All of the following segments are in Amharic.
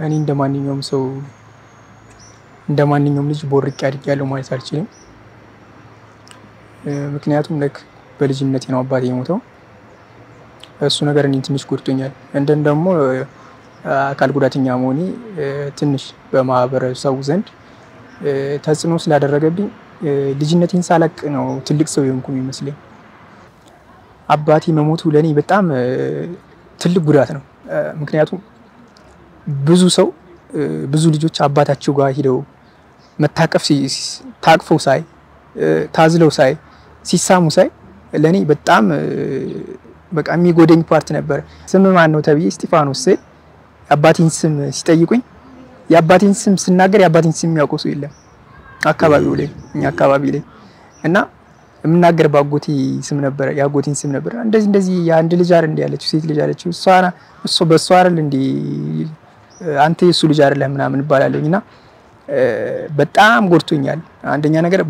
እኔ እንደማንኛውም ሰው እንደማንኛውም ልጅ ቦርቄ አድጌያለሁ ማለት አልችልም። ምክንያቱም በልጅነቴ ነው አባቴ የሞተው። እሱ ነገር እኔን ትንሽ ጎድቶኛል። ደግሞ አካል ጉዳተኛ መሆኔ ትንሽ በማህበረሰቡ ዘንድ ተጽዕኖ ስላደረገብኝ ልጅነቴን ሳላቅ ነው ትልቅ ሰው የሆንኩ የሚመስለኝ። አባቴ መሞቱ ለኔ በጣም ትልቅ ጉዳት ነው። ምክንያቱም ብዙ ልጆች አባታቸው ጋር ሄደው መታቀፍ ታቅፈው ሳይ ታዝለው ሳይ ሲሳሙ ሳይ ለኔ በጣም በቃ የሚጎደኝ ፓርት ነበር። ስም ማን ነው ተብዬ እስጢፋኖስ ስል አባቴን ስም ሲጠይቁኝ የአባቴን ስም ስናገር የአባቴን ስም የሚያውቀው ሰው የለም አካባቢው ላይ እኛ አካባቢ ላይ እና የምናገር ባጎቴ ስም ነበር ያጎቴን ስም ነበር። እንደዚህ አንድ ልጅ አይደል እንደ ያለችው ሴት ልጅ አለችው እሱ በሷ አይደል እንደ አንተ የሱ ልጅ አይደለም ምናምን ባላለኝና በጣም ጎድቶኛል። አንደኛ ነገር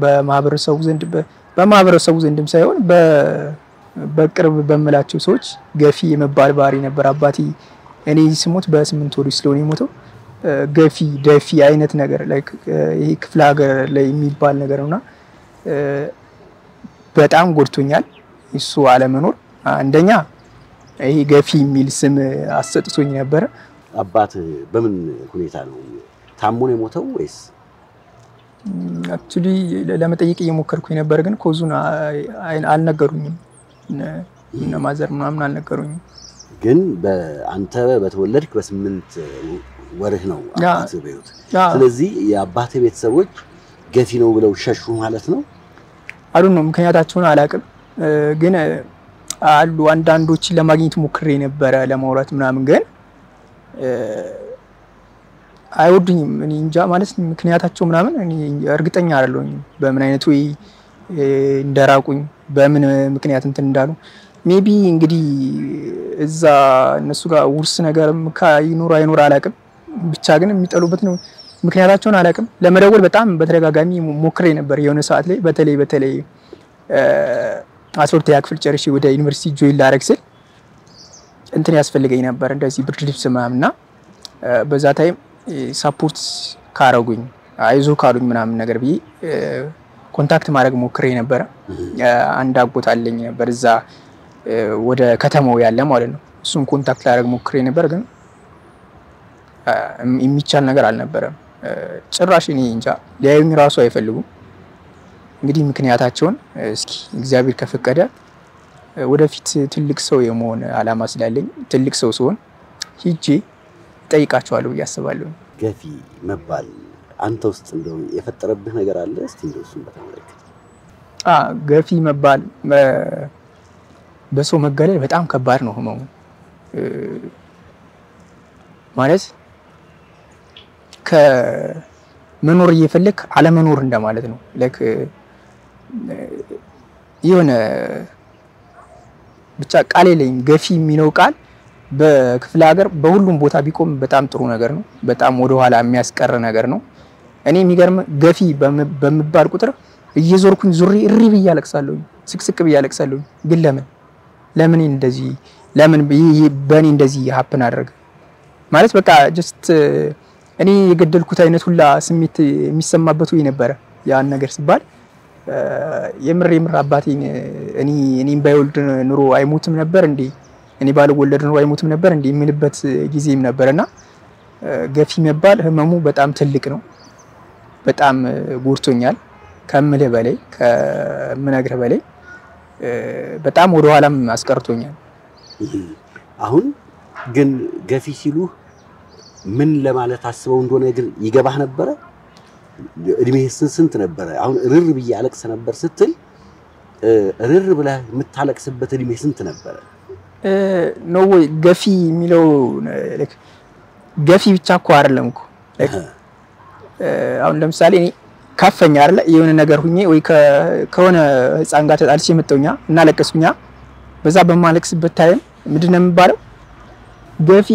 በማህበረሰቡ ዘንድም ሳይሆን በቅርብ በመላቸው ሰዎች ገፊ የመባል ባህሪ ነበር አባቴ። እኔ ስሞት በ8 ወር ስለሆነ የሞተው ገፊ ደፊ አይነት ነገር ይሄ ክፍለ ሀገር ላይ የሚባል ነገር ነውና በጣም ጎድቶኛል እሱ አለመኖር። አንደኛ ይሄ ገፊ የሚል ስም አሰጥቶኝ ነበር። አባት በምን ሁኔታ ነው ታሞ ነው የሞተው ወይስ? አክቹሊ ለመጠየቅ እየሞከርኩኝ ነበር ግን ኮዙን አልነገሩኝም። እና ማዘር ምናምን አልነገሩኝም። ግን በአንተ በተወለድክ በ8 ወርህ ነው አባት በህይወት። ስለዚህ የአባት ቤተሰቦች ገፊ ነው ብለው ሸሹ ማለት ነው? ነው ምክንያታቸውን አላቅም። ግን አሉ አንዳንዶችን ለማግኘት ሞክሬ ነበር ለማውራት ምናምን ግን አይወዱኝም። እኔ እንጃ ማለት ምክንያታቸው ምናምን እኔ እርግጠኛ አይደለሁኝ በምን አይነት ወይ እንደራቁኝ በምን ምክንያት እንትን እንዳሉ ሜቢ እንግዲህ እዛ እነሱ ጋር ውርስ ነገርም ካይኖር አይኖር አላቅም። ብቻ ግን የሚጠሉበት ነው ምክንያታቸውን አላቅም። ለመደወል በጣም በተደጋጋሚ ሞክሬ ነበር የሆነ ሰዓት ላይ በተለይ 12ኛ ክፍል ጨርሼ ወደ ዩኒቨርሲቲ ጆይን ላደርግ ስል እንትን ያስፈልገኝ ነበር እንደዚህ ብርድ ልብስ ምናምንና በዛ ታይም ሰፖርት ካረጉኝ አይዞ ካሉኝ ምናምን ነገር ብዬ ኮንታክት ማድረግ ሞክሬ ነበር። አንድ አጎት አለኝ ነበር እዛ ወደ ከተማው ያለ ማለት ነው። እሱን ኮንታክት ላደርግ ሞክሬ ነበር ግን የሚቻል ነገር አልነበረም። ጭራሽ እኔ እንጃ ሊያዩኝ ራሱ አይፈልጉም። እንግዲህ ምክንያታቸውን እስኪ እግዚአብሔር ከፈቀደ ወደፊት ትልቅ ሰው የመሆን አላማ ስላለኝ ትልቅ ሰው ሲሆን ሂጄ ጠይቃቸዋለሁ ያስባለሁ። ገፊ መባል አንተ ውስጥ እንደው የፈጠረብህ ነገር አለ? እስቲ እንደው እሱን በተመለከተ። ገፊ መባል በሰው መገለል በጣም ከባድ ነው ህመሙ። ማለት ከመኖር እየፈለክ አለመኖር እንደማለት ነው። የሆነ ብቻ ቃል የለኝም። ገፊ የሚለው ቃል በክፍለ ሀገር በሁሉም ቦታ ቢቆም በጣም ጥሩ ነገር ነው። በጣም ወደ ኋላ የሚያስቀር ነገር ነው። እኔ የሚገርም ገፊ በመባል ቁጥር እየዞርኩኝ ዙሪ እሪ ብያለቅሳለሁ፣ ስቅስቅ ብያለቅሳለሁ። ግን ለምን እንደዚህ በእኔ እንደዚህ ሀፕን አደረገ ማለት በቃ ጀስት እኔ የገደልኩት አይነት ሁላ ስሜት የሚሰማበት ወይ ነበር ያን ነገር ሲባል የምር አባቴን እኔም ባይወልድ ኑሮ አይሞትም ነበር እንዴ እኔ ባልወለድ ኑሮ አይሞትም ነበር እንዴ የሚልበት ጊዜም ነበርና ገፊ መባል ህመሙ በጣም ትልቅ ነው። በጣም ጎድቶኛል ከምልህ በላይ ከምነግርህ በላይ በጣም ወደ ኋላም አስቀርቶኛል። አሁን ግን ገፊ ሲሉ ምን ለማለት አስበው እንደሆነ ግን ይገባህ ነበር? እድሜህ ስንት ነበር? አሁን ርር ብዬ አለቅስ ነበር ስትል ርር ብለህ የምታለቅስበት እድሜ ስንት ነበር? ነው ወይ ገፊ የሚለው ገፊ ብቻ እኮ አይደለም እኮ አሁን ለምሳሌ እኔ ካፈኛ አይደለ የሆነ ነገር ሁኜ ወይ ከሆነ ህፃን ጋር ተጣልቼ መጣውኛ እና ለቀስኩኛ በዛ በማለቅስበት ታይም ምንድነው የሚባለው? ገፊ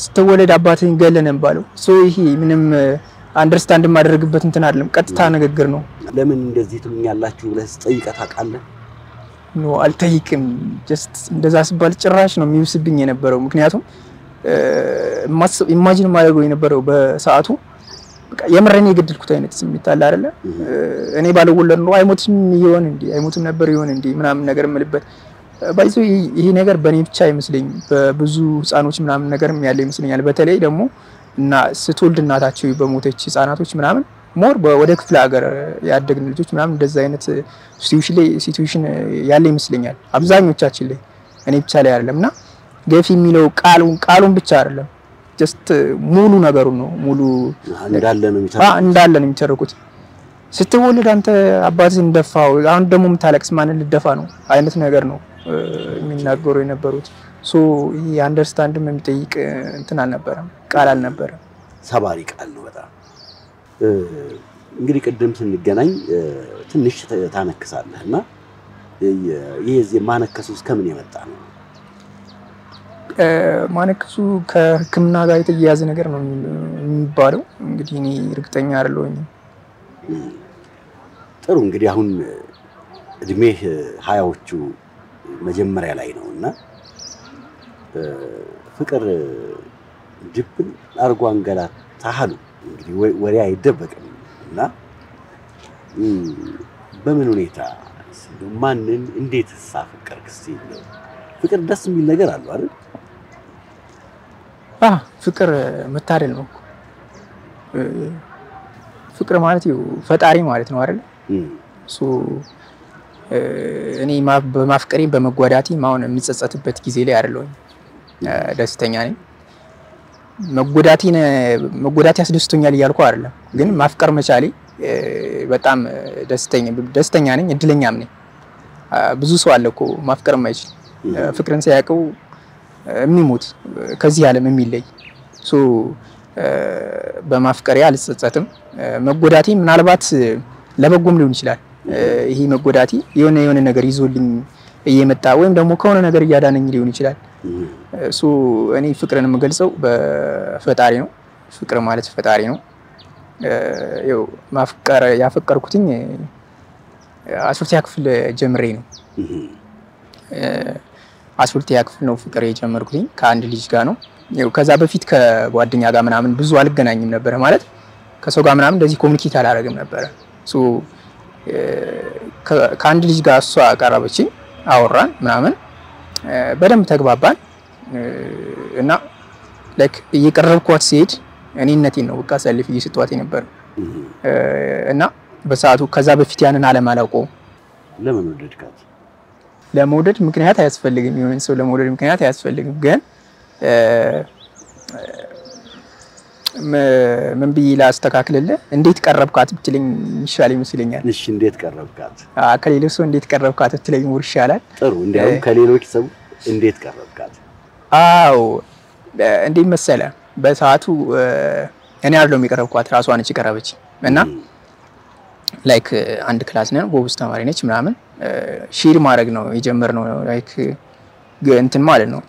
ስተወለድ አባትህን ገለህ ነው የሚባለው። ይሄ ምንም አንደርስታንድ ማድረግበት እንትን አይደለም፣ ቀጥታ ንግግር ነው። ለምን እንደዚህ ትሉኛላችሁ ብለህ ጠይቀህ ታውቃለህ? አልጠይቅም። ጀስት እንደዛ ሲባል ጭራሽ ነው የሚውስብኝ የነበረው። ምክንያቱም ኢማጂን ማድረገው የነበረው በሰዓቱ በቃ የምረኔ የገደልኩት አይነት ስሜት አለ አይደለ እኔ ባልወለድ ነው አይሞትም ይሆን እንዴ አይሞትም ነበር ይሆን እንዴ ምናምን ነገር መልበት ባይዞ ይሄ ነገር በኔ ብቻ አይመስለኝ በብዙ ህፃኖች ምናምን ነገርም ያለ ይመስለኛል በተለይ ደግሞ እና ስትወልድ እናታቸው በሞተች ህፃናቶች ምናምን ሞር ወደ ክፍለ ሀገር ያደግን ልጆች ምናምን እንደዛ አይነት ሲቹዌሽን ያለ ይመስለኛል አብዛኞቻችን ላይ እኔ ብቻ ላይ አይደለምና ገፊ የሚለው ቃሉን ብቻ አይደለም ጀስት ሙሉ ነገሩን ነው ሙሉ እንዳለ ነው የሚተረኩት ስትወልድ አንተ አባትህን ደፋው አሁን ደግሞ የምታለቅስ ማንን ልደፋ ነው አይነት ነገር ነው የሚናገሩ የነበሩት ሶ ይሄ አንደርስታንድም የሚጠይቅ እንትን አልነበረም ቃል አልነበረም ሰባሪ ቃል ነው በጣም እንግዲህ ቅድም ስንገናኝ ትንሽ ታነክሳለህና ይሄ ማነከሱ እስከምን የመጣ ነው ማነከሱ ከህክምና ጋር የተያያዘ ነገር ነው የሚባለው እንግዲህ እኔ እርግጠኛ አይደለሁኝ ጥሩ እንግዲህ አሁን እድሜህ 20ዎቹ መጀመሪያ ላይ ነውና ፍቅር ጅብን አርጎ አንገላታሉ እንግዲህ ወሬ አይደበቅምና በምን ሁኔታ ማንን እንዴት ሳፍቀርክ ሲል ፍቅር ደስ የሚል ነገር አለው አይደል ፍቅር መታደል ነው ፍቅር ማለት ፈጣሪ ማለት ነው አይደል ሶ እኔ በማፍቀሬ በመጓዳቴ ማውን የሚጸጸትበት ጊዜ ላይ አይደለም ደስተኛ ነኝ መጎዳት ያስደስተኛል ይያልኩ አይደለም ግን ማፍቀር መቻሌ በጣም ደስተኛ ነኝ እድለኛም ነኝ ብዙ ሰው አለ እኮ ማፍቀር የማይችል ፍቅርን ሳያውቀው የሚሞት ከዚህ ዓለም የሚለይ ሶ በማፍቀሬ አልጸጸትም መጎዳቴ ምናልባት ለበጎም ሊሆን ይችላል ይሄ መጎዳቴ የሆነ ነገር ይዞልኝ እየመጣ ወይም ደግሞ ከሆነ ነገር ያዳነኝ ሊሆን ይችላል ሶ እኔ ፍቅርን የምገልጸው በፈጣሪ ነው ፍቅር ማለት ፈጣሪ ነው ማፍቀር ያፈቀርኩትኝ 10ኛ ክፍል ጀምሬ ነው 10ኛ ክፍል ነው ፍቅር የጀመርኩትኝ ከአንድ ልጅ ጋር ነው ከዛ በፊት ከጓደኛ ጋር ምናምን ብዙ አልገናኝም ነበር ማለት ከሰው ጋር ምናምን እንደዚህ ኮሙኒኬት አላደርግም ነበር ሶ ከአንድ ልጅ ጋር እሷ አቀረበችኝ አወራን ምናምን በደንብ ተግባባን እና ላይክ እየቀረብኳት ሲሄድ እኔነቴን ነው በቃ ሰልፍ እየሰጧት ነበር እና በሰዓቱ ከዛ በፊት ያንን አለማላውቀው ለምን ወደድካት ለመውደድ ምክንያት አያስፈልግም የሆነ ሰው ለመውደድ ምክንያት አያስፈልግም ግን ምን ቢላ አስተካክለለ እንዴት ቀረብካት ብትለኝ ይሻል ይመስለኛል እሺ እንዴት ቀረብካት ከሌሎች ሰው እንዴት ቀረብካት ብትለኝ ሙር ይሻላል ጥሩ እንዴው ከሌሎች ሰው እንዴት ቀረብካት እንዴ መሰለ በሰዓቱ እኔ አይደለም የቀረብኳት ራሷ ነች የቀረበች እና ላይክ አንድ ክላስ ነን ጎብስ ተማሪ ነች ምናምን ሼር ማድረግ ነው የጀመርነው ላይክ እንትን ማለት ነው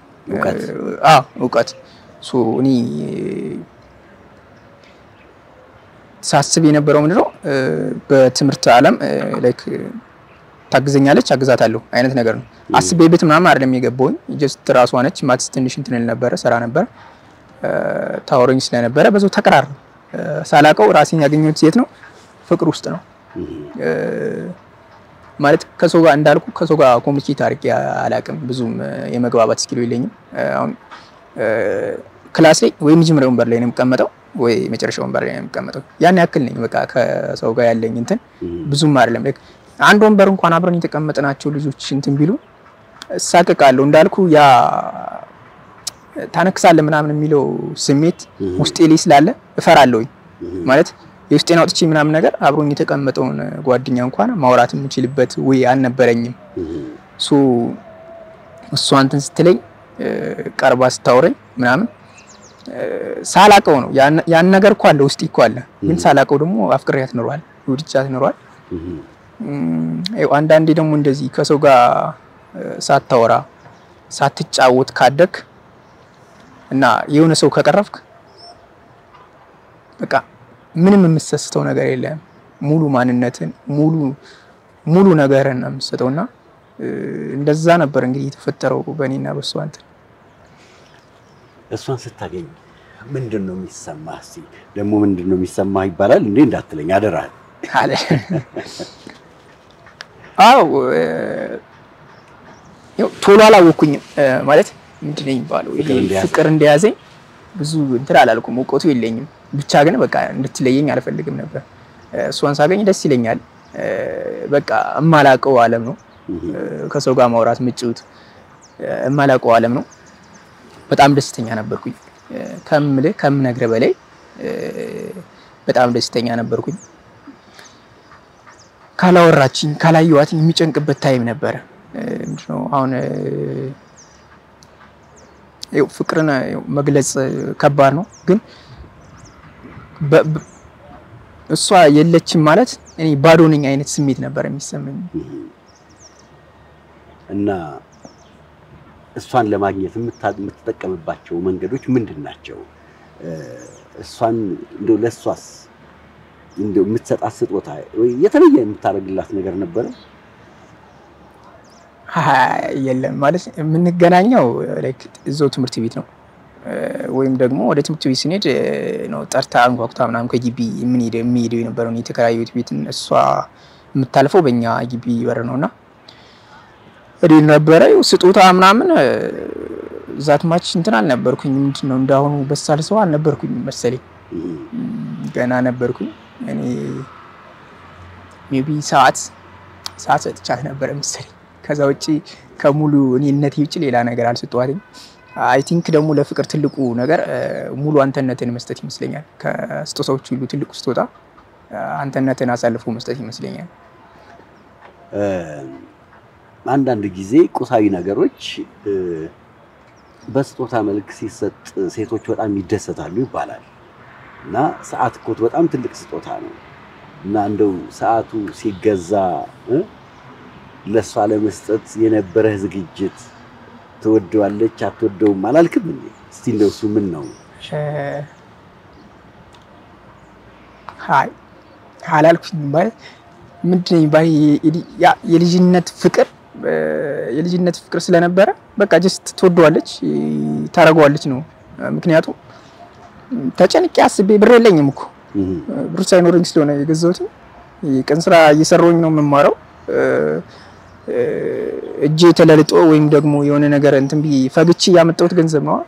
እውቀት ሶ እኔ ሳስብ የነበረው ምንድነው በትምህርት ዓለም ላይክ ታግዘኛለች አግዛታለሁ አይነት ነገር ነው አስቤበት ምናምን አይደለም የገባውኝ ጀስት ራሷ ነች ማትስ ትንሽ እንትን ነበር ሰራ ነበር ታወረኝ ስለነበረ በዛው ተቀራር ሳላቀው ራሴን ያገኘሁት ሴት ነው ፍቅር ውስጥ ነው ማለት ከሰው ጋር እንዳልኩ ከሰው ጋር ኮሙኒኬት አድርጌ አላቅም ብዙም የመግባባት ስኪል የለኝም አሁን ክላስ ላይ ወይ መጀመሪያው ወንበር ላይ ነው የምቀመጠው ወይ መጨረሻው ወንበር ላይ ነው የምቀመጠው ያን ያክል ነኝ በቃ ከሰው ጋር ያለኝ እንትን ብዙም አይደለም ላይክ አንድ ወንበር እንኳን አብረን የተቀመጥናቸው ልጆች እንትን ቢሉ ሳቀቃለሁ እንዳልኩ ያ ታነክሳለህ ምናምን የሚለው ስሜት ውስጤ ላይ ስላለ እፈራለሁኝ ማለት የውስጤን አውጥቼ ምናምን ነገር አብሮኝ የተቀመጠውን ጓደኛ እንኳን ማውራት የምችልበት ወይ አልነበረኝም ሶ እሷ እንትን ስትለኝ ቀርባ ስታወረኝ ምናምን ሳላቀው ነው ያን ነገር እኮ አለ ውስጥ እኮ አለ ግን ሳላቀው ደግሞ አፍቅሬያት ኖሯል ወድቻት ኖሯል አንዳንዴ ደግሞ እንደዚህ ከሰው ጋር ሳታወራ ሳትጫወት ካደክ እና የሆነ ሰው ከቀረፍክ በቃ ምንም የምትሰስተው ነገር የለም ሙሉ ማንነትን ሙሉ ነገርን ነው የምትሰጠውና እንደዛ ነበር እንግዲህ የተፈጠረው በእኔና በሷ እንትን እሷን ስታገኝ ምንድነው የሚሰማህ? እስቲ ደግሞ ምንድነው የሚሰማህ ይባላል እንዴ እንዳትለኝ አደራህ አለ። አው ቶሎ አላወኩኝም ማለት ምንድነው የሚባለው ፍቅር እንደያዘኝ ብዙ እንትን አላልኩም። እውቀቱ የለኝም ብቻ ግን በቃ እንድትለየኝ አልፈልግም ነበር። እሷን ሳገኝ ደስ ይለኛል። በቃ እማላቀው ዓለም ነው። ከሰው ጋር ማውራት ምጭውት እማላቀው ዓለም ነው። በጣም ደስተኛ ነበርኩኝ። ከምነግርህ በላይ በጣም ደስተኛ ነበርኩኝ። ካላወራችኝ ካላየዋትኝ የሚጨንቅበት ታይም ነበር። ምንድነው አሁን ፍቅርን መግለጽ ከባድ ነው፣ ግን እሷ የለችም ማለት እኔ ባዶ ነኝ አይነት ስሜት ነበር የሚሰማኝ። እና እሷን ለማግኘት የምትጠቀምባቸው መንገዶች ምንድናቸው? እሷን እንደው ለሷስ እንደው የምትሰጣት ስጦታ ወይ የተለየ የምታደርግላት ነገር ነበር? የለም ማለት የምንገናኘው ላይክ እዛው ትምህርት ቤት ነው፣ ወይም ደግሞ ወደ ትምህርት ቤት ስንሄድ ነው ጠርታ አንኳኩታ ምናምን ከግቢ የሚሄደው የነበረው የተከራዩት ቤት እሷ የምታልፈው በእኛ ግቢ በር ነውና እኔ ነበረ ስጦታ ምናምን ዛት ማች እንትን አልነበርኩኝ። ምንድነው እንዳሁኑ በሳል ሰው አልነበርኩኝ መሰለኝ፣ ገና ነበርኩኝ። እኔ ሜቢ ሰዓት ሰጥቻት ነበር መሰለኝ። ከዛ ውጪ ከሙሉ እኔነቴ ውጪ ሌላ ነገር አልሰጠዋትም። አይ ቲንክ ደግሞ ለፍቅር ትልቁ ነገር ሙሉ አንተነትን መስጠት ይመስለኛል። ከስጦታዎች ሁሉ ትልቁ ስጦታ አንተነትን አሳልፎ መስጠት ይመስለኛል። አንዳንድ ጊዜ ቁሳዊ ነገሮች በስጦታ መልክ ሲሰጥ ሴቶች በጣም ይደሰታሉ ይባላል። እና ሰዓት እኮ በጣም ትልቅ ስጦታ ነው። እና እንደው ሰዓቱ ሲገዛ ለሷ ለመስጠት የነበረህ ዝግጅት ትወደዋለች አትወደውም አላልክም እንዴ? እስቲ እንደው እሱ ምን ነው? አላልኩኝ ማለት ምንድነው ባይ የልጅነት ፍቅር ስለነበረ በቃ ጀስት ትወደዋለች ታረጋዋለች ነው። ምክንያቱም ተጨንቄ አስቤ ብር የለኝም እኮ ብር ሳይኖርኝ ስለሆነ የገዛሁት ቀን ስራ እየሰራሁኝ ነው የምማረው። እጄ ተለልጦ ወይም ደግሞ የሆነ ነገር እንትን ቢ ፈግቺ ያመጣሁት ገንዘብ ነው።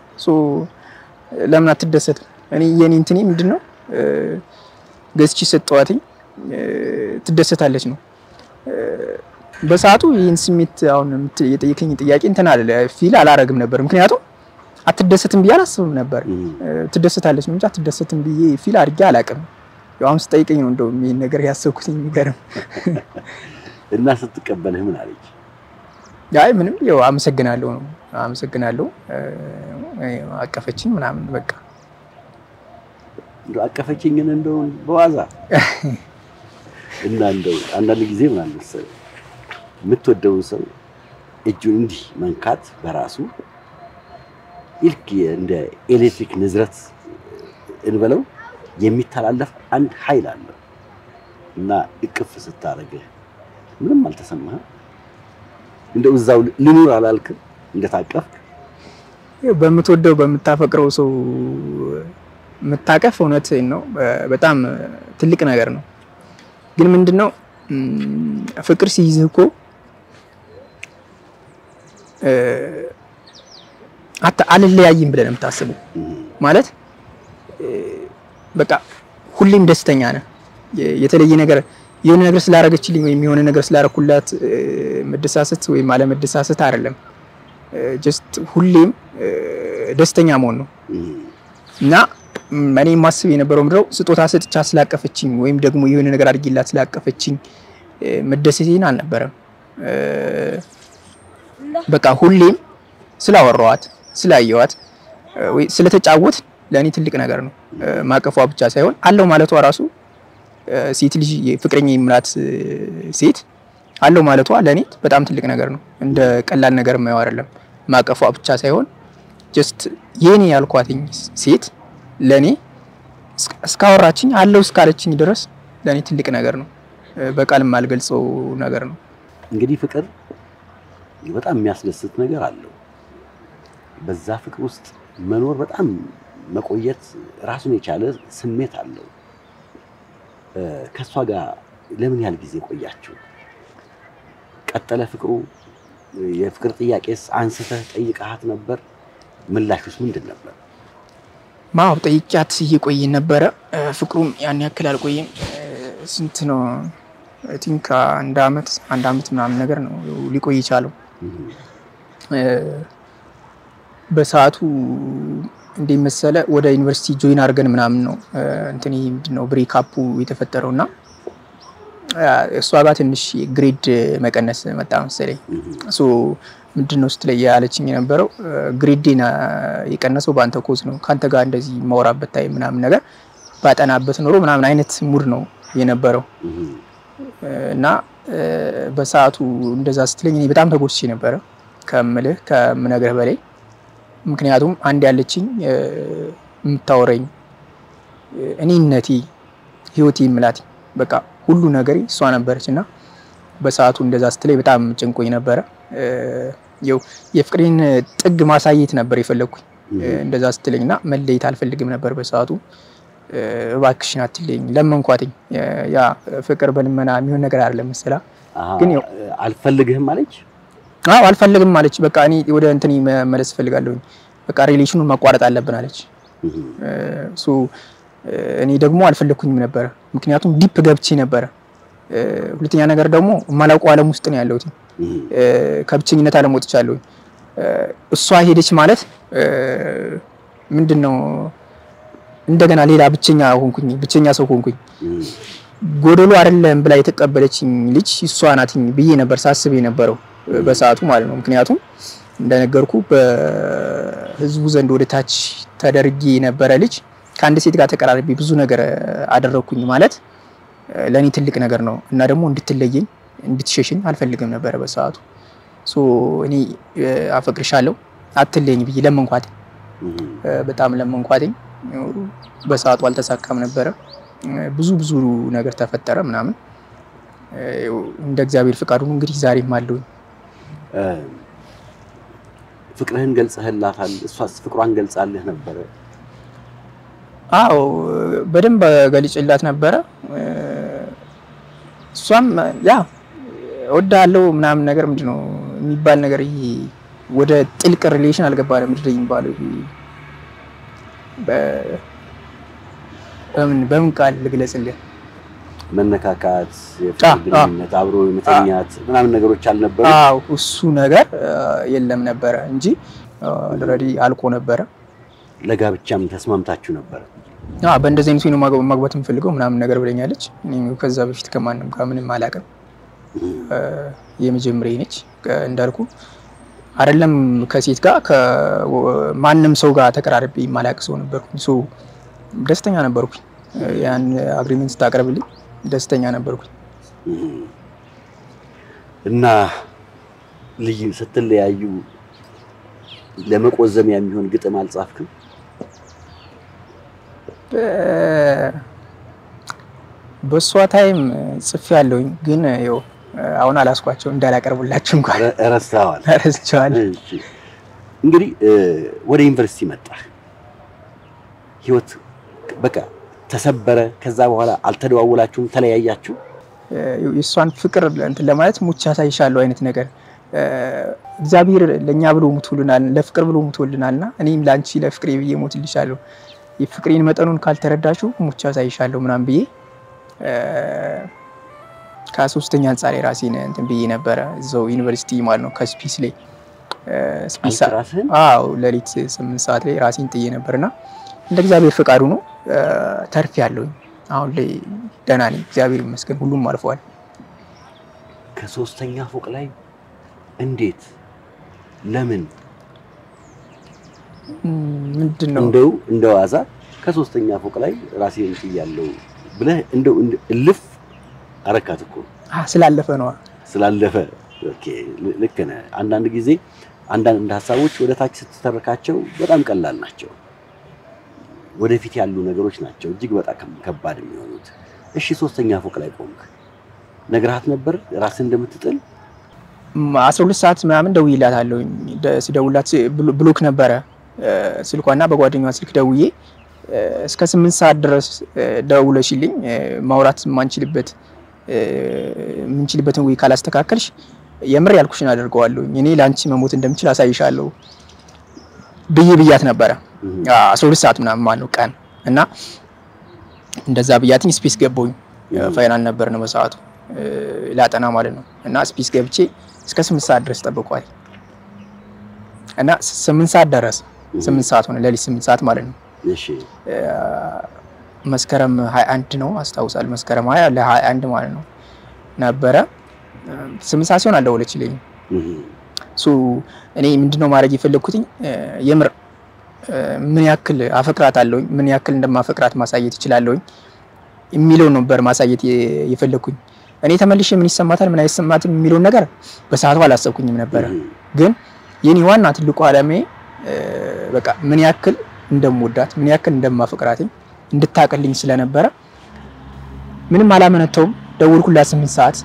ለምን አትደሰትም? እኔ የኔ እንትኔ ምንድነው ገዝቺ ሰጠዋትኝ ትደሰታለች ነው። በሰዓቱ ይሄን ስሜት አሁን የጠየቀኝ ጥያቄ እንትን አለ ፊል አላረግም ነበር። ምክንያቱም አትደሰትም ብዬ አላስብም ነበር። ትደሰታለች ነው እንጂ አትደሰትም ብዬ ፊል አድርጌ አላቅም። ያው አሁን ስጠይቀኝ ነው እንደው ይሄን ነገር ያሰብኩት የሚገርም። እና ስትቀበልህ ምን አለች? አይ ምንም ያው አመሰግናለሁ ነው። አመሰግናለሁ አቀፈችኝ ምናምን በቃ እንደው አቀፈችኝ እንደው በዋዛ እና እንደው አንዳንድ ጊዜ ምን አለ መሰለህ የምትወደው ሰው እጁን እንዲህ መንካት በራሱ ልክ እንደ ኤሌክትሪክ ንዝረት እንበለው የሚተላለፍ አንድ ኃይል አለ። እና እቅፍ ስታረግህ ምንም አልተሰማህ? እንደው እዛው ልኑር አላልክም? እንደታቀፍክ በምትወደው በምታፈቅረው ሰው መታቀፍ እውነቴን ነው በጣም ትልቅ ነገር ነው። ግን ምንድነው ፍቅር ሲይዝህ እኮ አልለያይም ብለህ ነው የምታስበው። ማለት በቃ ሁሌም ደስተኛ ነህ። የተለየ ነገር የሆነ ነገር ስላረገችልኝ ወይም የሆነ ነገር ስላረኩላት መደሳሰት ወይም አለመደሳሰት አይደለም። ጀስት ሁሌም ደስተኛ መሆን ነው። እና እኔ ማስብ የነበረው ምንድነው ስጦታ ሰጥቻ ስላቀፈችኝ ወይም ደግሞ የሆነ ነገር አድርጊላት ስላቀፈችኝ መደሰቴን አልነበረም። በቃ ሁሌም ስላወራኋት ስላየኋት ወይ ስለተጫወት ለኔ ትልቅ ነገር ነው። ማቀፏ ብቻ ሳይሆን አለው ማለቷ ራሱ ሴት ልጅ ፍቅረኛ የምላት ሴት አለው ማለቷ ለኔ በጣም ትልቅ ነገር ነው። እንደ ቀላል ነገር የማይው አይደለም። ማቀፏ ብቻ ሳይሆን ጀስት የኔ ያልኳትኝ ሴት ለኔ እስካወራችኝ አለው እስካለችኝ ድረስ ለኔ ትልቅ ነገር ነው። በቃል የማልገልጸው ነገር ነው። እንግዲህ ፍቅር በጣም የሚያስደስት ነገር አለው። በዛ ፍቅር ውስጥ መኖር በጣም መቆየት ራሱን የቻለ ስሜት አለው። ከሷ ጋር ለምን ያህል ጊዜ ቆያችሁ? ቀጠለ ፍቅሩ? የፍቅር ጥያቄስ አንስተህ ጠይቀሃት ነበር? ምላሹስ ምንድን ነበር? ማው ጠይቂያት እየቆየን ነበረ። ፍቅሩም ያን ያክል አልቆየም። ስንት ነው አይ ቲንክ አንድ አመት ምናምን ነገር ነው ሊቆይ ይቻለው። በሰዓቱ እንደመሰለ ወደ ዩኒቨርሲቲ ጆይን አድርገን ምናምን ነው እንትን ይሄ ምንድነው ብሬክአፑ የተፈጠረውና እሷ ጋር ትንሽ ግሬድ መቀነስ መጣ መሰለኝ። ሶ ምንድነው ስትለይ ያለችኝ የነበረው ግሬዴና የቀነሰው ባንተ ኮዝ ነው፣ ካንተ ጋር እንደዚህ ማውራበት ታይም ምናምን ነገር ባጠናበት ኖሮ ምናምን አይነት ሙድ ነው የነበረው። እና በሰዓቱ እንደዛ ስትለኝ እኔ በጣም ተጎድቼ ነበር ከምነግርህ በላይ። ምክንያቱም አንድ ያለችኝ የምታወራኝ እኔነቴ ህይወቴ ምላት በቃ ሁሉ ነገር እሷ ነበርችና በሰዓቱ እንደዛ ስትለኝ በጣም ጭንቆኝ ነበር። የፍቅሬን ጥግ ማሳየት ነበር የፈለኩኝ እንደዛ ስትለኝና መለየት አልፈልግም ነበር በሰዓቱ። እባክሽን አትለኝ ለመንኳትኝ። ያ ፍቅር በልመና የሚሆን ነገር አይደለም መሰላ። ግን አልፈልግህም አለች። አልፈልግም አለች። በቃ እኔ ወደ እንትን መመለስ ፈልጋለሁ፣ በቃ ሪሌሽኑን ማቋረጥ አለብን አለች። እኔ ደግሞ አልፈለኩኝም ነበር፣ ምክንያቱም ዲፕ ገብቼ ነበር። ሁለተኛ ነገር ደግሞ ማላውቀው ዓለም ውስጥ ነው ያለሁት። ከብቸኝነት ዓለም ወጥቻለሁ። እሷ ሄደች ማለት ምንድነው እንደገና ሌላ ብቸኛ ሰው ሆንኩኝ። ጎደሎ አይደለም ብላ የተቀበለችኝ ልጅ እሷ ናትኝ ብዬ ነበር ሳስብ የነበረው በሰዓቱ ማለት ነው። ምክንያቱም እንደነገርኩ በህዝቡ ዘንድ ወደ ታች ተደርጌ የነበረ ልጅ ከአንድ ሴት ጋር ተቀራርቤ ብዙ ነገር አደረኩኝ ማለት ለኔ ትልቅ ነገር ነው። እና ደግሞ እንድትለየኝ እንድትሸሽኝ አልፈልግም ነበር በሰዓቱ። እኔ አፈቅርሻለሁ አትለየኝ ብዬ ለመንኳት፣ በጣም ለመንኳት። በሰዓቱ አልተሳካም ነበር። ብዙ ነገር ተፈጠረ ምናምን። እንደ እግዚአብሔር ፍቃዱ እንግዲህ ዛሬም አለው። ፍቅርህን ገልጸህላታል? እሷስ ፍቅሯን ገልጻልህ ነበር? አዎ በደንብ ገልጬላት ነበር። እሷም ያ ወዳለው ምናምን ነገር ምንድነው የሚባል ነገር ይሄ ወደ ጥልቅ ሪሌሽን አልገባንም ምንድነው የሚባለው በምን ቃል ልግለጽልህ? መነካካት፣ የፍቅር ግንኙነት፣ አብሮ የመተኛት ምናምን ነገሮች አልነበሩ? አዎ እሱ ነገር የለም ነበር እንጂ ኦልሬዲ አልቆ ነበር። ለጋብቻም ተስማምታችሁ ነበር? በእንደዚህ አይነት ነው ማግባት የምፈልገው ምናምን ነገር ብለኛለች። እኔ ከዛ በፊት ከማንም ጋር ምንም አላውቅም። የመጀመሪያዬ ነች እንዳልኩ አይደለም ከሴት ጋር ከማንም ሰው ጋር ተቀራርቤ ማላውቅ ሰው ነበርኩኝ። ደስተኛ ነበርኩኝ። ያን አግሪመንት ስታቀርብልኝ ደስተኛ ነበርኩኝ። እና ልጅ ስትለያዩ ለመቆዘሚያ የሚሆን ግጥም አልጻፍክም? በሷ ታይም ጽፌያለሁኝ፣ ግን ያው አሁን አላስኳቸው እንዳላቀርብላችሁ እንኳን ረስተዋል። እንግዲህ ወደ ዩኒቨርሲቲ መጣህ። ህይወት በቃ ተሰበረ። ከዛ በኋላ አልተደዋወላችሁም? ተለያያችሁ? የሷን ፍቅር እንትን ለማለት ሙቻ ሳይሻለው አይነት ነገር እግዚአብሔር ለኛ ብሎ ሙትውልናል፣ ለፍቅር ብሎ ሙትውልናልና እኔም ላንቺ ለፍቅሬ ብዬ ሞትልሻለሁ፣ የፍቅሬን መጠኑን ካልተረዳችሁ ሙቻ ሳይሻለው ምናምን ብዬ ከሶስተኛ አንጻር ራሴን እንትን ብዬ ነበር እዛው ዩኒቨርሲቲ ማለት ነው። ከስፒስ ላይ ስፒስ ለሊት 8 ሰዓት ላይ ራሴን ጥዬ ነበርና እንደ እግዚአብሔር ፍቃዱ ነው ተርፌያለሁ። አሁን ላይ ደህና ነኝ እግዚአብሔር ይመስገን፣ ሁሉም አልፏል። ከሶስተኛ ፎቅ ላይ እንዴት? ለምን? ምንድነው እንደው ዋዛ ከሶስተኛ ፎቅ ላይ ራሴን ጥያለሁ ብለህ እንደው እልፍ አረካት እኮ ስላለፈ ነው። ስላለፈ ኦኬ፣ ልክ ነህ። አንዳንድ ጊዜ አንዳንድ ሐሳቦች ወደ ታች ስትተርካቸው በጣም ቀላል ናቸው፣ ወደፊት ያሉ ነገሮች ናቸው እጅግ በጣም ከባድ የሚሆኑት። እሺ ሶስተኛ ፎቅ ላይ ቆምክ፣ ነግራት ነበር ራስን እንደምትጥል? 12 ሰዓት ምናምን ደውይላታለሁ። ስደውላት ብሎክ ነበረ ስልኳና በጓደኛዋ ስልክ ደውዬ እስከ 8 ሰዓት ድረስ ደውለሽልኝ ማውራት ምንችልበትን ወይ ካላስተካከልሽ የምር ያልኩሽን አደርገዋለሁ እኔ ላንቺ መሞት እንደምችል አሳይሻለሁ ብያት ነበረ 12 ሰዓት ምናምን ማለት ቀን እና እንደዛ ብያትኝ ስፔስ ገባሁኝ ፋይናል ነበር ነው በሰዓቱ ላጠና ማለት ነው እና ስፔስ ገብቼ እስከ 8 ሰዓት ድረስ ጠብቀዋል እና 8 ሰዓት ደረሰ 8 ሰዓት ሆነ ለሊት 8 ሰዓት ማለት ነው እሺ መስከረም 21 ነው አስታውሳለሁ መስከረም 20 ለ21 ማለት ነው ነበረ 8 ሰዓት ሲሆን አልደወለችልኝም እኔ ምንድነው ማድረግ የፈለኩት የምር ምን ያክል አፈቅራታለሁ ምን ያክል እንደማፈቅራት ማሳየት ይችላልኝ የሚለው ነበር ማሳየት የፈለኩኝ እኔ ተመልሼ ምን ይሰማታል ምን አይሰማትም የሚለው ነገር በሰዓቱ አላሰብኩኝም ነበር ግን የኔ ዋና ትልቁ ዓላማዬ በቃ ምን ያክል እንደምወዳት ምን ያክል እንደማፈቅራት እንድታቀልኝ ስለነበረ ምንም አላመነተውም ደውልኩላት 8 ሰዓት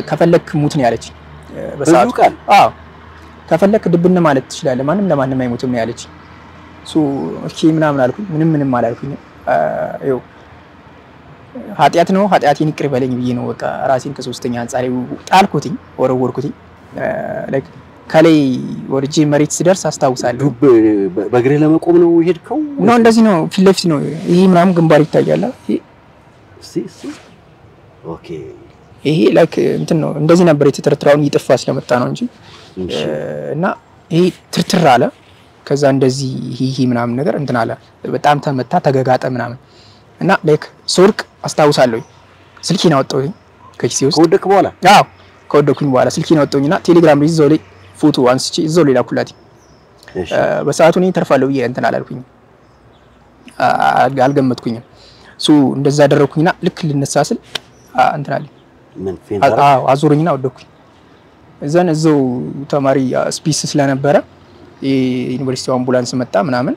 ከፈለክ ሙት ነው ያለች በሰዓቱ አዎ ከፈለክ ድብነ ማለት ትችላለህ ማንም ለማንም አይሞትም ነው ያለች እሺ ምናምን አልኩኝ ምንም አላልኩኝ ይው ኃጢያት ነው ኃጢያቴን ይቅር በለኝ ብዬ ነው በቃ ራሴን ከሶስተኛ አንጻሬ ጣልኩትኝ ወረወርኩትኝ ላይክ ከላይ ወርጄ መሬት ሲደርስ አስታውሳለሁ በእግሬ ለመቆም ነው ሄድከው ነው እንደዚህ ነው ፊት ለፊት ነው ይሄ ምናምን ግንባር ይታያል ሲ ኦኬ ይሄ ላይክ እንትን ነው እንደዚህ ነበር የተተረተራውን ይጥፋ ስለመጣ ነው እንጂ እና ይሄ ትርትር አለ ከዛ እንደዚህ ይሄ ምናምን ነገር እንትን አለ በጣም ተመታ ተገጋጠ ምናምን እና ላይክ ሶርክ አስታውሳለሁ ስልኬን አወጣሁኝ ከኪሴ ውስጥ ከወደክ በኋላ አዎ ከወደኩኝ በኋላ ስልኬን አወጣሁኝና ቴሌግራም ላይ ይዘው ላይ ፎቶ አንስቼ ይዘው ላይ ላኩላት እሺ በሰዓቱ ነው ተርፋለሁ ብዬ እንትን አላልኩኝ አልገመትኩኝም እንደዛ አደረኩኝና ልክ ልነሳስል እንትን አለ ምን ፌንታራ አዙሩኝና ወደኩኝ እዛን እዛው ተማሪ ስፔስ ስለነበረ የዩኒቨርሲቲው አምቡላንስ መጣ ምናምን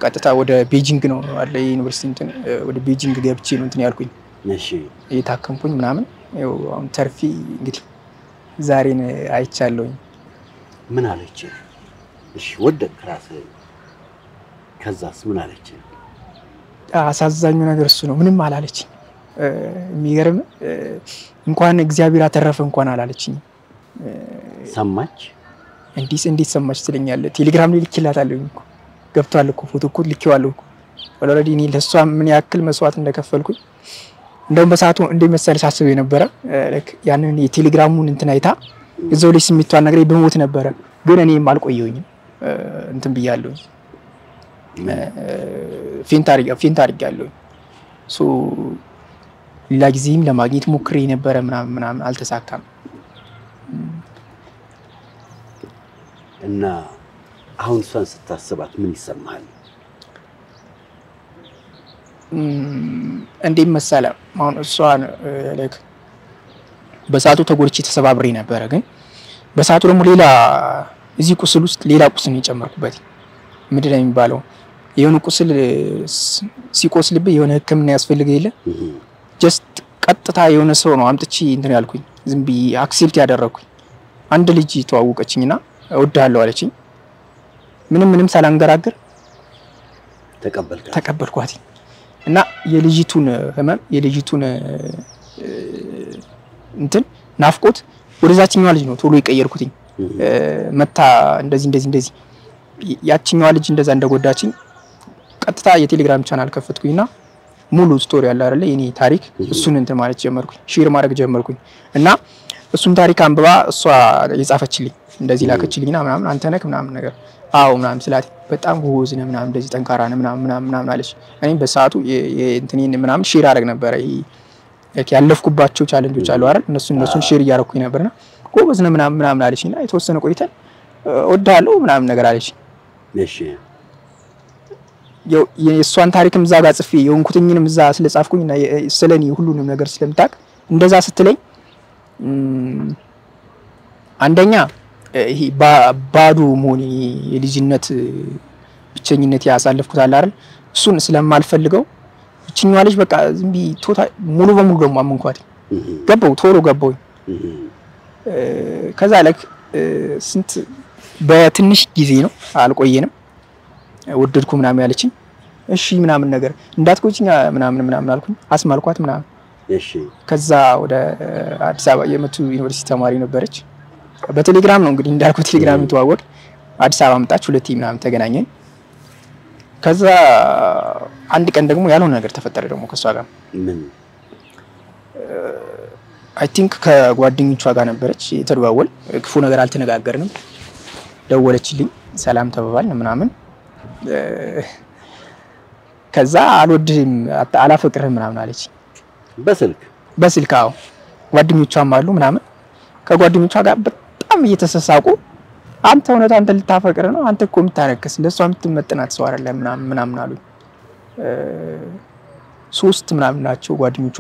ቀጥታ ወደ ቤጂንግ ነው አለ ዩኒቨርሲቲ እንትን ወደ ቤጂንግ ገብቼ ነው እንትን ያልኩኝ እሺ የታከምኩኝ ምናምን ያው አሁን ተርፊ እንግዲህ ዛሬን አይቻለሁኝ ምን አለች እሺ ወደክ ራስህ ከዛስ ምን አለች አሳዛኙ ነገር እሱ ነው ምንም አላለች የሚገርም እንኳን እግዚአብሔር አተረፈ እንኳን አላለችኝ ሰማች እንዴት ሰማች ትለኛለህ ቴሌግራም ላይ ልክላታለሁ እኮ ገብቷል እኮ ፎቶ እኮ ልኬዋለሁ ኦልሬዲ እኔ ለሷ ምን ያክል መስዋዕት እንደከፈልኩኝ እንደውም በሰዓቱ እንደመሰለሽ አስበው ነበር ያንን የቴሌግራሙን እንትን አይታ እዛው ላይ ስሜቷን ነገር በሞት ነበር ግን እኔም አልቆየሁኝም እንትን ብያለሁ ፌንታሪ ያለው ሌላ ጊዜም ለማግኘት ሞክሬ ነበር ምናምን አልተሳካም እና አሁን እሷን ስታስባት ምን ይሰማሃል እንዴ መሰለ አሁን እሷን ላይክ በሰዓቱ ተጎርቼ ተሰባብሬ ነበር ግን በሰዓቱ ደግሞ ሌላ እዚህ ቁስል ውስጥ ሌላ ቁስል ነው የጨመርኩበት ምንድነው የሚባለው የሆነ ቁስል ሲቆስልብህ የሆነ ህክምና ያስፈልገው የለ ጀስት ቀጥታ የሆነ ሰው ነው አምጥቼ እንትን ያልኩኝ ዝም ብዬ አክሴፕት ያደረኩኝ አንድ ልጅ ተዋወቀችኝና እወድሃለሁ አለችኝ ምንም ሳላንገራግር ተቀበልኳት እና የልጅቱን ህመም የልጅቱን እንትን ናፍቆት ወደዛችኛው ልጅ ነው ቶሎ ይቀየርኩትኝ መታ እንደዚህ ያችኛው ልጅ እንደዛ እንደጎዳችኝ ቀጥታ የቴሌግራም ቻናል ከፈትኩኝና ሙሉ ስቶሪ ያለ አይደለ የኔ ታሪክ እሱን እንትን ማለት ጀመርኩኝ ሼር ማድረግ ጀመርኩኝ እና እሱን ታሪክ አንብባ እሷ የጻፈችልኝ እንደዚህ ላከችልኝና ምናምን አንተ ነህ ምናምን ነገር አው ምናምን ስላት በጣም ጎዝ ነህ ምናምን እንደዚህ ጠንካራ ነህ ምናምን አለች እኔም በሰዓቱ እንትኔን ምናምን ሼር አደረግ ነበር ያለፍኩባቸው ቻሌንጆች አሉ አይደል እነሱን ሼር እያደረኩኝ ነበርና ጎበዝ ነህ ምናምን አለችኝና የተወሰነ ቆይተን እወድሃለሁ ምናምን ነገር አለች እሺ የሷን ታሪክም ዛጋ ጽፌ የሆንኩትኝንም ዛ ስለጻፍኩኝና ስለኔ ሁሉንም ነገር ስለምታቅ እንደዛ ስትለኝ አንደኛ ይሄ ባዶ ሞኒ የልጅነት ብቸኝነት ያሳለፍኩት አለ አይደል እሱን ስለማልፈልገው እቺኛው ልጅ በቃ ዝም ቢ ቶታል ሙሉ በሙሉ ደግሞ አመንኳት ገባው ቶሎ ገባው ከዛ ለክ ስንት በትንሽ ጊዜ ነው አልቆየንም ወደድኩ ምናምን ያለችኝ እሺ ምናምን ነገር እንዳትቆጭኛ ምናምን አልኩኝ አስማልኳት ምናምን እሺ ከዛ ወደ አዲስ አበባ የመቱ ዩኒቨርሲቲ ተማሪ ነበረች በቴሌግራም ነው እንግዲህ እንዳልኩት ቴሌግራም ተዋወቅ አዲስ አበባ መጣች ሁለቴ ምናምን ተገናኘን ከዛ አንድ ቀን ደግሞ ያልሆነ ነገር ተፈጠረ ደግሞ ከሷ ጋር ምን አይ ቲንክ ከጓደኞቿ ጋር ነበረች የተደዋወል ክፉ ነገር አልተነጋገርንም ደወለችልኝ ሰላም ተባባልን ምናምን ከዛ አልወድህም አላፈቅርህም ምናምን አለች በስልክ አዎ ጓደኞቿም አሉ ምናምን ከጓደኞቿ ጋር በጣም እየተሰሳቁ አንተ እውነት አንተ ልታፈቅር ነው አንተ እኮ የምታነከስ ለሷ የምትመጥናት ሰው አይደለም ምናምን አሉኝ ሶስት ምናምን ናቸው ጓደኞቿ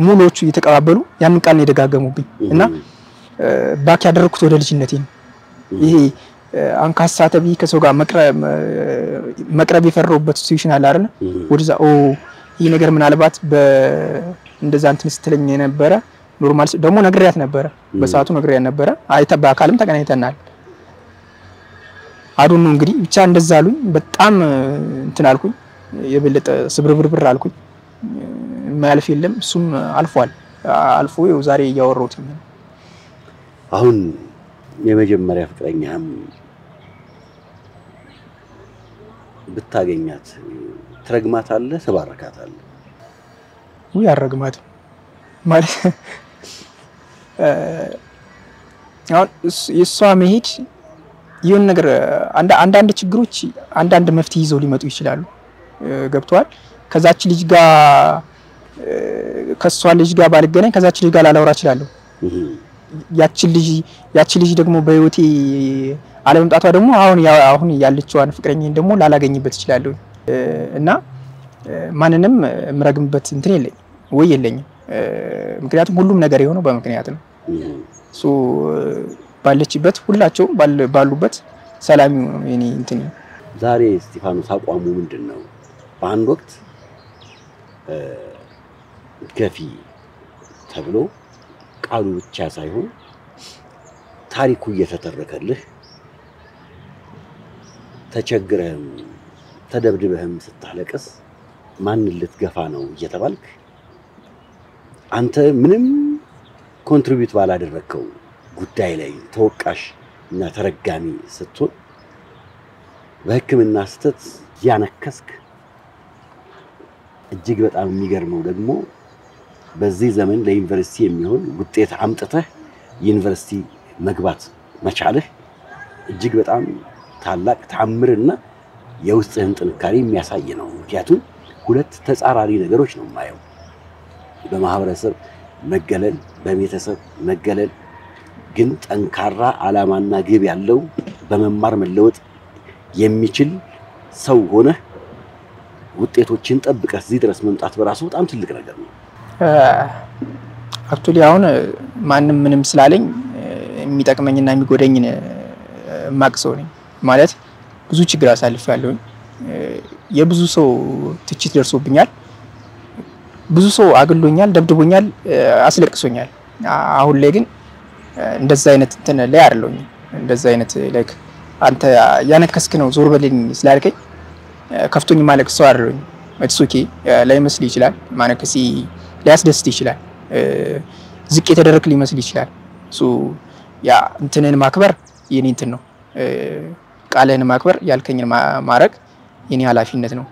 ሙሉዎቹ እየተቀባበሉ ያንን ቃል ነው የደጋገሙብኝ እና ባክ ያደረኩት ወደ ልጅነቴ ነው ይሄ አንካሳ ተብይ ከሰው ጋር መቅረብ የፈረውበት ሲቹዌሽን አለ አይደል ወደዛ ይሄ ነገር ምናልባት እንደዛ እንትን ስትለኝ የነበረ ኖርማል ደግሞ ነግሬያት ነበረ በሰዓቱ ነግሬያት ነበረ አይተ በአካልም ተገናኝተናል አዱን ነው እንግዲህ ብቻ እንደዛ አሉኝ በጣም እንትን አልኩኝ የበለጠ ስብርብርብር አልኩኝ ማያልፍ የለም እሱም አልፎ ይው ዛሬ ያወራሁት አሁን የመጀመሪያ ፍቅረኛም ብታገኛት ትረግማት አለ ተባረካት አለ ወይ አረግማት ማለት አሁን የሷ መሄድ ይሁን ነገር አንዳንድ ችግሮች አንዳንድ መፍትሄ ይዘው ሊመጡ ይችላሉ ገብቷል ከዛች ልጅ ጋር ከሷ ልጅ ጋር ባልገናኝ ከዛች ልጅ ጋር ላላወራ እችላለሁ ያቺ ልጅ ደግሞ በህይወቴ አለመምጣቷ ደግሞ አሁን ያለችዋን ፍቅረኛዬን ደግሞ ላላገኝበት እችላለሁ እና ማንንም ምረግምበት እንትን የለኝም ምክንያቱም ሁሉም ነገር የሆነው በምክንያት ነው ባለችበት ሁላቸው ባሉበት ሰላም ነው የኔ እንትን ዛሬ እስጢፋኖስ አቋሙ ምንድነው በአንድ ወቅት ገፊ ተብሎ ቃሉ ብቻ ሳይሆን ታሪኩ እየተተረከልህ ተቸግረህም ተደብድበህም ስታለቅስ ማን ልትገፋ ነው እየተባልክ አንተ ምንም ኮንትሪቢዩት ባላደረከው ጉዳይ ላይ ተወቃሽ እና ተረጋሚ ስትሆን በህክምና ስተት ያነከስክ እጅግ በጣም የሚገርመው ደግሞ በዚህ ዘመን ለዩኒቨርሲቲ የሚሆን ውጤት አምጥተህ ዩኒቨርሲቲ መግባት መቻልህ እጅግ በጣም ታላቅ ታምርና የውስጥህን ጥንካሬ የሚያሳይ ነው ምክንያቱም ሁለት ተጻራሪ ነገሮች ነው ማየው በማህበረሰብ መገለል በቤተሰብ መገለል ግን ጠንካራ አላማና ግብ ያለው በመማር መለወጥ የሚችል ሰው ሆነ ውጤቶችን ጠብቀህ እዚህ ድረስ መምጣት በራሱ በጣም ትልቅ ነገር ነው አክቹሊ አሁን ማንንም ምንም ስላለኝ የሚጠቅመኝና የሚጎደኝን ማቅሰው ነኝ ማለት ብዙ ችግር አሳልፌያለሁ የብዙ ሰው ትችት ደርሶብኛል ብዙ ሰው አግሎኛል ደብድቦኛል አስለቅሶኛል አሁን ላይ ግን እንደዛ አይነት እንትን ላይ አይደለም እንደዛ አይነት ላይክ አንተ ያነከስክ ነው ዞር በልኝ ስላልከኝ ከፍቶኝ ማለቅ ሰው አይደለም it's okay ላይመስል ይችላል ማነከሲ ሊያስደስት ይችላል ዝቅ የተደረክ ሊመስል ይችላል ያ እንትንን ማክበር የኔ እንትን ነው ቃልን ማክበር ያልከኝን ማረግ የኔ ኃላፊነት ነው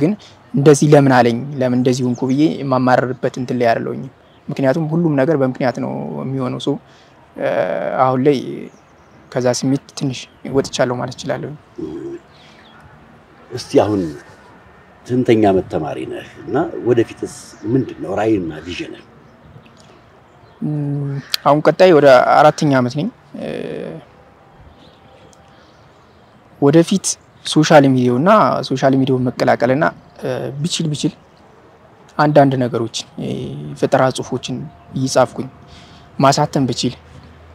ግን እንደዚህ ለምን አለኝ ለምን እንደዚህ ሆንኩ ብዬ ማማረርበት እንትን ላይ አይደለም ምክንያቱም ሁሉም ነገር በምክንያት ነው የሚሆነው አሁን ላይ ከዛ ስሜት ትንሽ ወጥቻለሁ ማለት ይችላል እስቲ አሁን ስንተኛ ዓመት ተማሪ ነህ እና ወደፊትስ ምንድነው ራዕይና ቪዥን አሁን ቀጣይ ወደ 4ኛ ዓመት ነኝ ወደፊት ሶሻል ሚዲያው መቀላቀልና ቢችል አንዳንድ ነገሮች ፈጠራ ጽሁፎችን ይጻፍኩኝ ማሳተም ብችል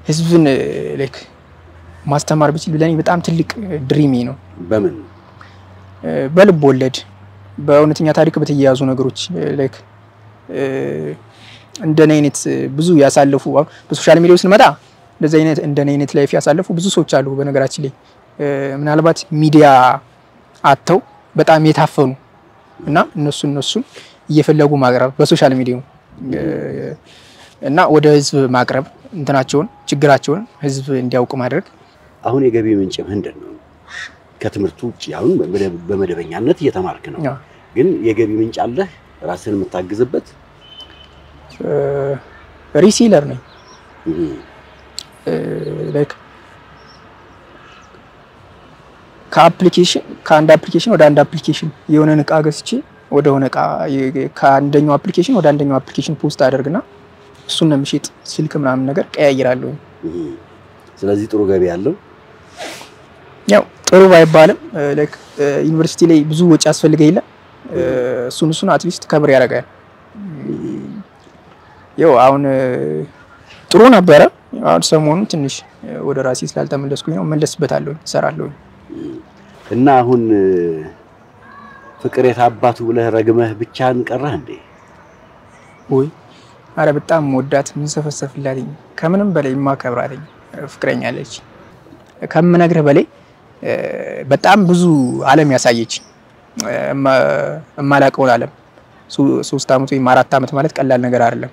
ህዝብን ላይክ ማስተማር ብችል ለኔ በጣም ትልቅ ድሪሜ ነው በምን በልብ ወለድ በእውነተኛ ታሪክ በተያያዙ ነገሮች ላይክ እንደኔ አይነት ብዙ ያሳለፉ በሶሻል ሚዲያው ስንመጣ እንደዚህ አይነት ላይፍ ያሳለፉ ብዙ ሰዎች አሉ በነገራችን ላይ ምናልባት ሚዲያ አተው በጣም የታፈኑ እና እነሱን እየፈለጉ ማቅረብ በሶሻል ሚዲያው እና ወደ ህዝብ ማቅረብ እንትናቸውን ችግራቸውን ህዝብ እንዲያውቅ ማድረግ አሁን የገቢ ምንጭ ምንድነው ከትምህርቱ ውጪ አሁን በመደበኛነት እየተማርክ ነው ግን የገቢ ምንጭ አለ ራስን የምታግዝበት ሪሲለር ነኝ ላይክ ከአንድ አፕሊኬሽን ወደ አንድ አፕሊኬሽን የሆነ እቃ ገዝቼ ወደ ሆነ እቃ ከአንደኛው አፕሊኬሽን ወደ አንደኛው አፕሊኬሽን ፖስት አደርግና እሱን ነው የምሸጥ ስልክ ምናምን ነገር ቀያይራለሁ ስለዚህ ጥሩ ገቢ ያለው ያው ጥሩ ባይባልም ላይክ ዩኒቨርሲቲ ላይ ብዙ ወጪ ያስፈልገኝ ይላል እሱን አትሊስት ከብር ያደርጋል ያው አሁን ጥሩ ነበረ አሁን ሰሞኑን ትንሽ ወደ ራሴ ስላልተመለስኩኝ ነው መለስበታለሁ እሰራለሁ እና አሁን ፍቅር የታባቱ ብለህ ረግመህ ብቻህን ቀረህ እንዴ ወይ አረ በጣም ወዳት ምን ሰፈሰፍላልኝ ከምንም በላይ ማከብራለኝ ፍቅረኛለች ከምነግርህ በላይ በጣም ብዙ ዓለም ያሳየች እማላቀው ዓለም 3 አመት ወይ 4 አመት ማለት ቀላል ነገር አይደለም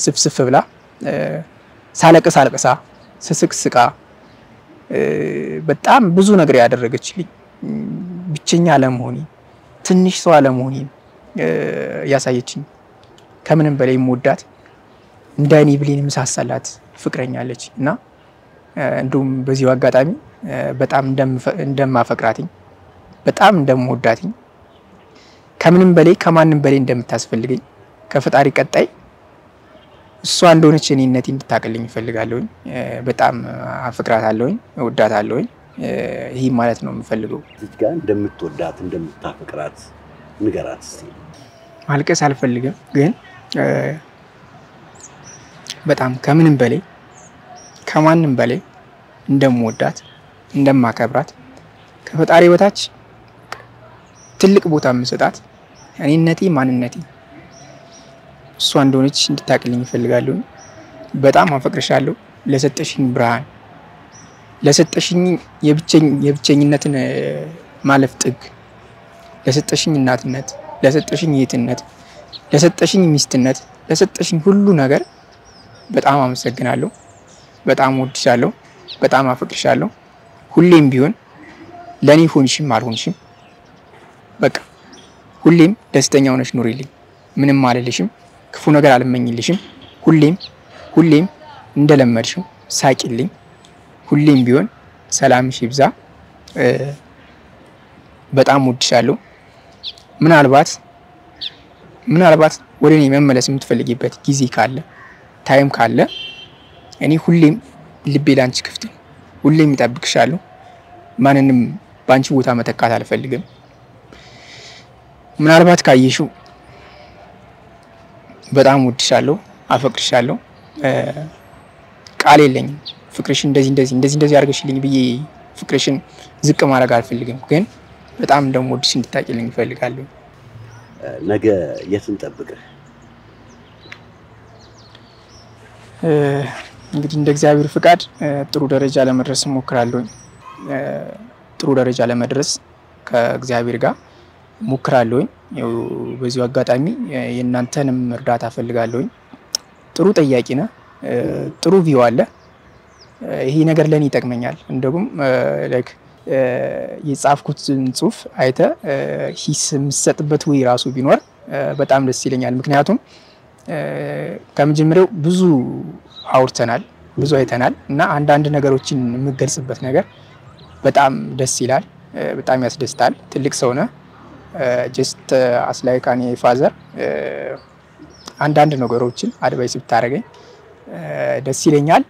ስፍስፍ ብላ ሳለቅሳ ስስቅስቃ በጣም ብዙ ነገር ያደረገችልኝ ብቸኛ አለመሆኔ ትንሽ ሰው አለመሆኔ ያሳየችኝ ከምንም በላይ ሞዳት እንዳይኒ ብሌን ምሳሳላት ፍቅረኛለች እና እንዱም በዚሁ አጋጣሚ በጣም እንደማፈቅራትኝ በጣም እንደምወዳትኝ ከምንም በላይ ከማንም በላይ እንደምታስፈልገኝ ከፈጣሪ ቀጣይ እሷ እንደሆነች እኔነቴ እንድታቀልኝ ፈልጋለሁ በጣም አፍቅራታለሁ እወዳታለሁ ይሄ ማለት ነው የምፈልገው እዚህ ጋር እንደምትወዳት እንደምታፈቅራት ንገራት እስቲ ማልቀስ አልፈልግም ግን በጣም ከምንም በላይ ከማንም በላይ እንደምወዳት እንደማከብራት ከፈጣሪ በታች ትልቅ ቦታ የምሰጣት እኔነቴ ማንነቴ እሷ እንደሆነች እንድታቀልኝ ፈልጋለሁ በጣም አፈቅርሻለሁ ለሰጠሽኝ ብርሃን ለሰጠሽኝ የብቸኝነትን ማለፍ ጥግ ለሰጠሽኝ እናትነት ለሰጠሽኝ እህትነት ለሰጠሽኝ ሚስትነት ለሰጠሽኝ ሁሉ ነገር በጣም አመሰግናለሁ በጣም ወድሻለሁ በጣም አፈቅርሻለሁ ሁሌም ቢሆን ለኔ ሆንሽም አልሆንሽም በቃ ሁሌም ደስተኛ ሆነሽ ኑሪልኝ ምንም አልልሽም ክፉ ነገር አልመኝልሽም ሁሌም እንደለመድሽው ሳቂልኝ ሁሌም ቢሆን ሰላምሽ ይብዛ በጣም ወድሻለሁ ምናልባት ወደኔ መመለስ የምትፈልጊበት ጊዜ ካለ ታይም ካለ እኔ ሁሌም ልቤ ላንቺ ክፍት ነው ሁሌም ይጠብቅሻለሁ ማንንም ባንቺ ቦታ መተካት አልፈልግም ምናልባት ካየሽው በጣም ወድሻለሁ አፈቅርሻለሁ ቃል የለኝም ፍቅርሽን እንደዚህ አድርገሽልኝ ብዬ ፍቅርሽን ዝቅ ማድረግ አልፈልግም ግን በጣም እንደምወድሽ እንድታቂልኝ ፈልጋለሁ ነገ የትን ጠብቀህ እንግዲህ እንደ እግዚአብሔር ፍቃድ ጥሩ ደረጃ ለመድረስ ሞክራለሁ ጥሩ ደረጃ ለመድረስ ከእግዚአብሔር ጋር ሞክራለሁ በዚሁ አጋጣሚ የእናንተንም እርዳታ ፈልጋለሁ ጥሩ ጠያቂ ነህ ጥሩ ቪው አለ ይሄ ነገር ለኔ ይጠቅመኛል እንደውም ላይክ የጻፍኩት ጽሁፍ አይተ ሂስ መስጠበት ወይ ራሱ ቢኖር በጣም ደስ ይለኛል ምክንያቱም ከመጀመሪያው ብዙ አውርተናል ብዙ አይተናል እና አንዳንድ ነገሮችን የምገልጽበት ነገር በጣም ደስ ይላል በጣም ያስደስታል ትልቅ ሰው ነህ just as like an father አንዳንድ ነገሮችን አድቫይስ ብታረገኝ ደስ ይለኛል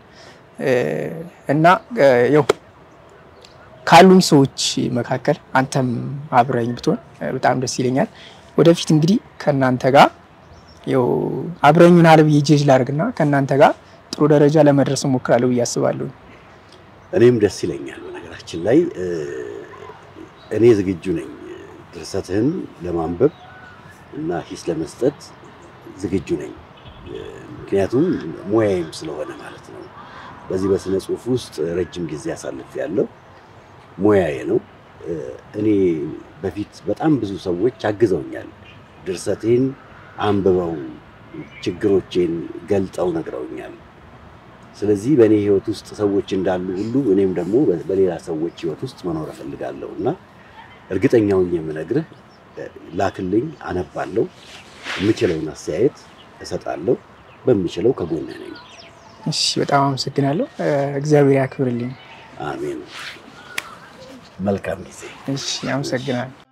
እና ያው ካሉኝ ሰዎች መካከል አንተም አብረኝ ብትሆን በጣም ደስ ይለኛል ወደፊት እንግዲህ ከናንተ ጋር ያው አብረኙን አልብ ይጀጅ ላርግና ከናንተ ጋር ጥሩ ደረጃ ለመድረስ ሞክራለሁ ያስባለሁ እኔም ደስ ይለኛል በነገራችን ላይ እኔ ዝግጁ ነኝ ድርሰትህን ለማንበብ እና ሂስ ለመስጠት ዝግጁ ነኝ ምክንያቱም ሙያዬም ስለሆነ ማለት ነው በዚህ በስነ ጽሁፍ ውስጥ ረጅም ጊዜ አሳልፌያለሁ። ሙያዬ ነው። እኔ በፊት በጣም ብዙ ሰዎች አግዘውኛል። ድርሰቴን አንብበው ችግሮቼን ገልጠው ነግረውኛል። ስለዚህ በእኔ ህይወት ውስጥ ሰዎች እንዳሉ ሁሉ እኔም ደግሞ በሌላ ሰዎች ህይወት ውስጥ መኖር እፈልጋለሁና እርግጠኛው የምነግርህ ላክልኝ፣ አነባለሁ፣ የምችለውን አስተያየት እሰጣለሁ፣ በሚችለው ከጎንህ ነኝ። እሺ በጣም አመሰግናለሁ። እግዚአብሔር ያክብርልኝ። አሜን። መልካም ጊዜ። እሺ አመሰግናለሁ።